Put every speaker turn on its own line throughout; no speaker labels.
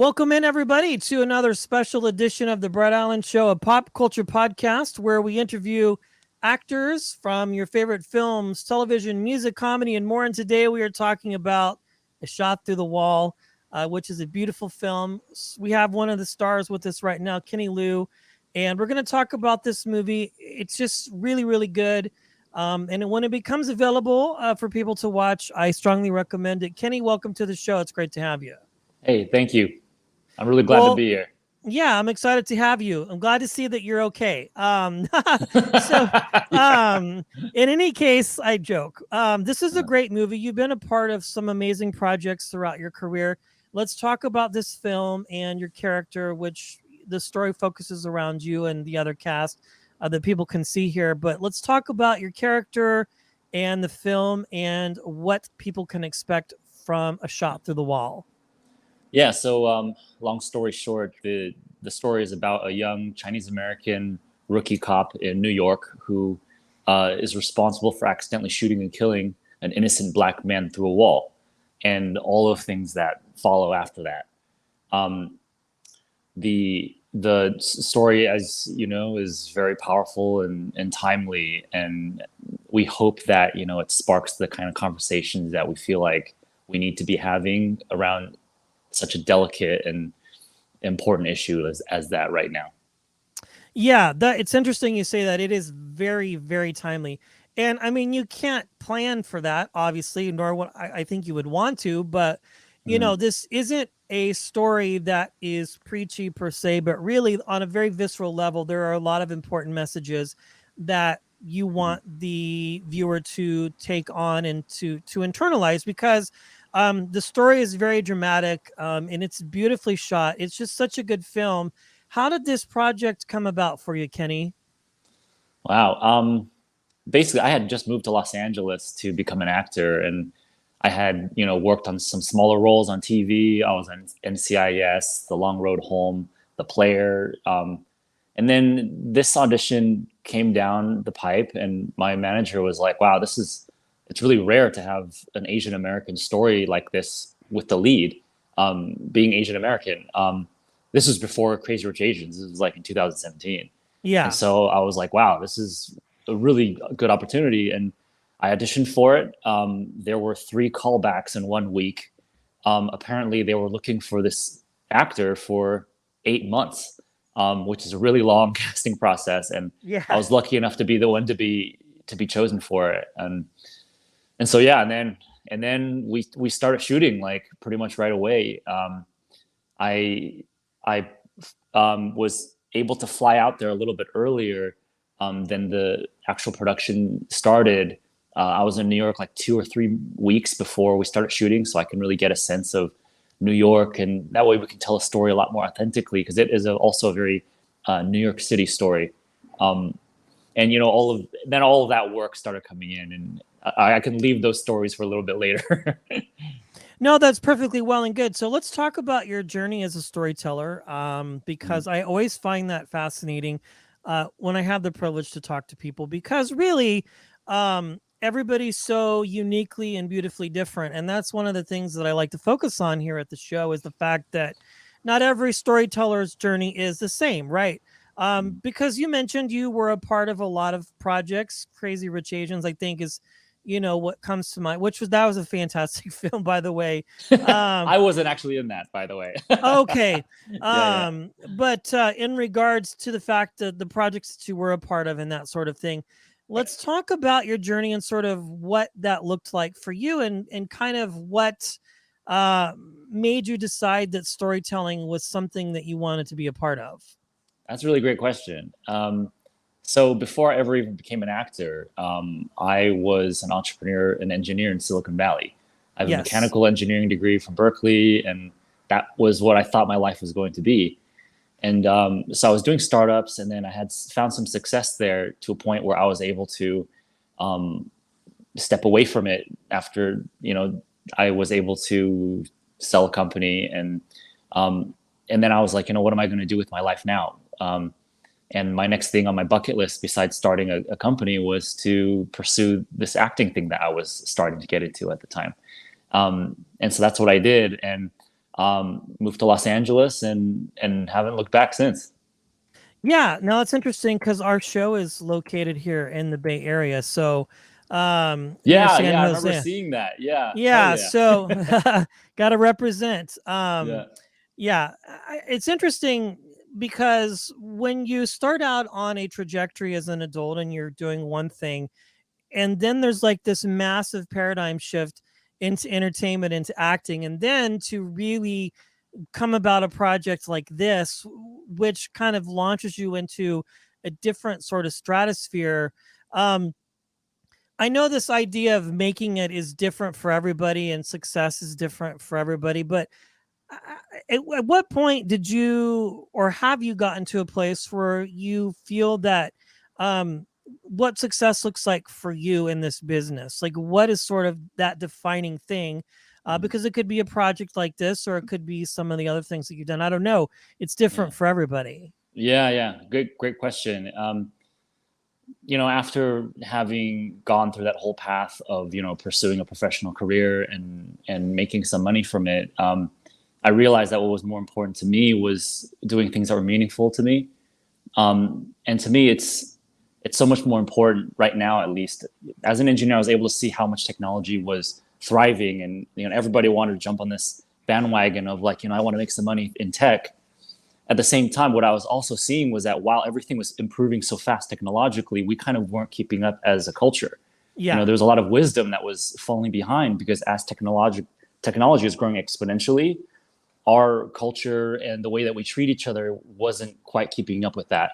Welcome in, everybody, to another special edition of the Brett Allen Show, a pop culture podcast where we interview actors from your favorite films, television, music, comedy, and more. And today we are talking about A Shot Through the Wall, which is a beautiful film. We have one of the stars with us right now, Kenny Liu, and we're going to talk about this movie. It's just really, really good. And when it becomes available for people to watch, I strongly recommend it. Kenny, welcome to the show. It's great to have you.
Hey, thank you. I'm really glad to
Well,
be here.
yeah, I'm excited to have you. I'm glad to see that you're okay. So,
Yeah.
in any case, I joke. This is a great movie. You've been a part of some amazing projects throughout your career. Let's talk about this film and your character, which the story focuses around you and the other cast that people can see here. But let's talk about your character and the film and what people can expect from A Shot Through the Wall.
Yeah, so long story short, the story is about a young Chinese American rookie cop in New York who is responsible for accidentally shooting and killing an innocent black man through a wall, and all of things that follow after that. Um, the story, as you know, is very powerful and timely, and we hope that it sparks the kind of conversations that we feel like we need to be having around such a delicate and important issue as that right now.
Yeah, that it's interesting you say that. It is very, very timely. And I mean, you can't plan for that, obviously, nor what I think you would want to, but
Mhm.
this isn't a story that is preachy per se, but really on a very visceral level, there are a lot of important messages that you
Mhm.
want the viewer to take on and to internalize because the story is very dramatic and it's beautifully shot. It's just such a good film. How did this project come about for you, Kenny?
Wow. Basically, I had just moved to Los Angeles to become an actor, and I had worked on some smaller roles on TV. I was on NCIS, The Long Road Home, The Player, and then this audition came down the pipe, and my manager was like, "Wow, it's really rare to have an Asian American story like this with the lead being Asian American." This was before Crazy Rich Asians. This was like in 2017, and
Yeah.
so I was like, "Wow, this is a really good opportunity." And I auditioned for it. There were 3 callbacks in 1 week. Apparently, they were looking for this actor for 8 months, which is a really long casting process. And I
Yeah.
was lucky enough to be the one to be chosen for it. And so yeah, and then we started shooting like pretty much right away. I I was able to fly out there a little bit earlier than the actual production started. I was in New York like 2 or 3 weeks before we started shooting, so I can really get a sense of New York, and that way we can tell a story a lot more authentically because it is also a very New York City story. Um, and all of that work started coming in, and I can leave those stories for a little bit later.
No, that's perfectly well and good. So let's talk about your journey as a storyteller, because I always find that fascinating when I have the privilege to talk to people, because really, everybody's so uniquely and beautifully different. And that's one of the things that I like to focus on here at the show is the fact that not every storyteller's journey is the same, right? Because you mentioned you were a part of a lot of projects. Crazy Rich Asians, I think, is what comes to mind, which was that was a fantastic film, by the way. um
I wasn't actually in that, by the way.
okay.
Yeah, yeah.
But in regards to the fact that the projects that you were a part of and that sort of thing, let's talk about your journey and sort of what that looked like for you, and kind of what uh made you decide that storytelling was something that you wanted to be a part of.
That's a really great question. So before I ever even became an actor, I was an entrepreneur and engineer in Silicon Valley. I have a
Yes.
mechanical engineering degree from Berkeley, and that was what I thought my life was going to be. And so I was doing startups, and then I had found some success there to a point where I was able to um, step away from it after I was able to sell a company, um, and then I was like, what am I going to do with my life now? And my next thing on my bucket list, besides starting a company, was to pursue this acting thing that I was starting to get into at the time. And so that's what I did. And moved to Los Angeles and haven't looked back since.
Yeah, no, it's interesting because our show is located here in the Bay Area, so near
Yeah,
San
yeah, I remember
Jose.
seeing that. Yeah, hell
Yeah,
yeah.
so got to represent.
Yeah.
Yeah, it's interesting because when you start out on a trajectory as an adult and you're doing one thing, and then there's like this massive paradigm shift into entertainment, into acting, and then to really come about a project like this, which kind of launches you into a different sort of stratosphere. Um, I know this idea of making it is different for everybody and success is different for everybody, but at what point did you or have you gotten to a place where you feel that um, what success looks like for you in this business? Like, what is sort of that defining thing?
Mhm.
Because it could be a project like this, or it could be some of the other things that you've done. I don't know. It's different
Yeah.
for everybody.
Yeah, yeah. Great question. After having gone through that whole path of, pursuing a professional career and making some money from it, I realized that what was more important to me was doing things that were meaningful to me. And to me, it's so much more important right now, at least. As an engineer, I was able to see how much technology was thriving, and everybody wanted to jump on this bandwagon of like, I want to make some money in tech. At the same time, what I was also seeing was that while everything was improving so fast technologically, we kind of weren't keeping up as a culture.
Yeah.
There was a lot of wisdom that was falling behind because as technology is growing exponentially, our culture and the way that we treat each other wasn't quite keeping up with that.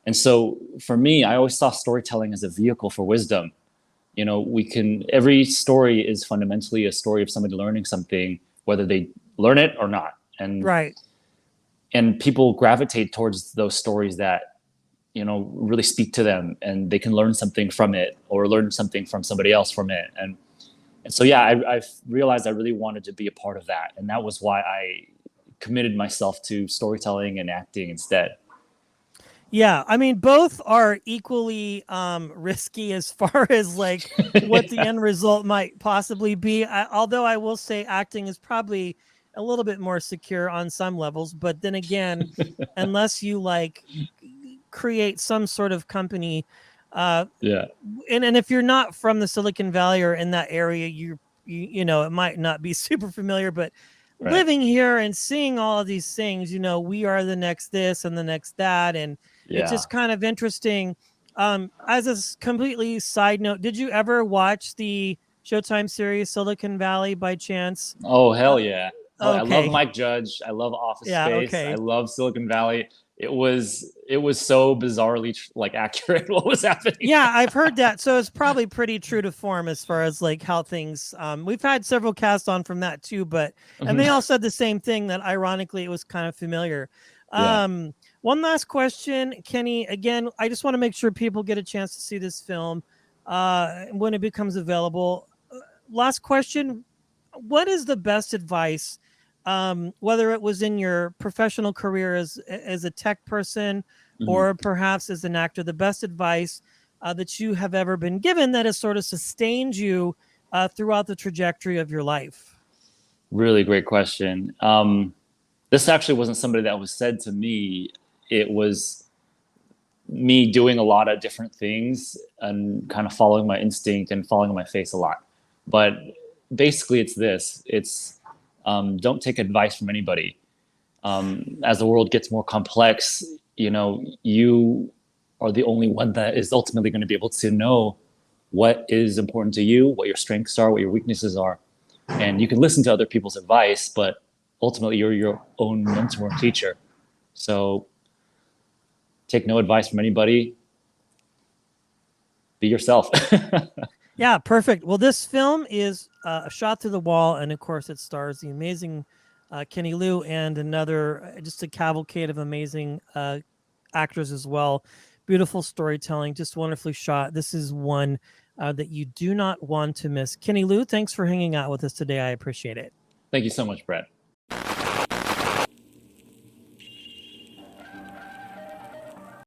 And so for me, I always saw storytelling as a vehicle for wisdom. Every story is fundamentally a story of somebody learning something, whether they learn it or not.
Right.
And people gravitate towards those stories that really speak to them, and they can learn something from it or learn something from somebody else from it. And so yeah, I've realized I really wanted to be a part of that, and that was why I committed myself to storytelling and acting instead.
Yeah, I mean, both are equally risky as far as like what the
Yeah.
end result might possibly be. Although I will say acting is probably a little bit more secure on some levels, but then again, unless you like create some sort of company, uh,
Yeah.
and if you're not from the Silicon Valley or in that area, you know it might not be super familiar, but
Right.
living here and seeing all of these things, we are the next this and the next that, and it's
Yeah.
just kind of interesting. As a completely side note, did you ever watch the Showtime series Silicon Valley by chance?
Oh,
Uh,
hell yeah. I love
okay,
Mike Judge. I love Office
yeah,
Space. I
okay.
love Silicon Valley. It was so bizarrely like accurate what was happening.
Yeah, I've heard that. So it's probably pretty true to form as far as like how things we've had several casts on from that too, but and they all said the same thing that ironically it was kind of familiar.
Yeah.
One last question, Kenny. Again, I just want to make sure people get a chance to see this film when it becomes available. Last question. What is the best advice, whether it was in your professional career as a tech person
Mhm.
or perhaps as an actor, the best advice that you have ever been given that has sort of sustained you throughout the trajectory of your life?
Really great question. This actually wasn't somebody that was said to me. It was me doing a lot of different things and kind of following my instinct and falling on my face a lot. But basically, it's this: it's don't take advice from anybody. As the world gets more complex, you are the only one that is ultimately going to be able to know what is important to you, what your strengths are, what your weaknesses are. And you can listen to other people's advice, but ultimately you're your own mentor and teacher. So take no advice from anybody. Be yourself.
Yeah, perfect. Well, this film is a shot through the wall, and of course, it stars the amazing Kenny Liu and another just a cavalcade of amazing actors as well. Beautiful storytelling, just wonderfully shot. This is one that you do not want to miss. Kenny Liu, thanks for hanging out with us today. I appreciate it.
Thank you so much, Brett.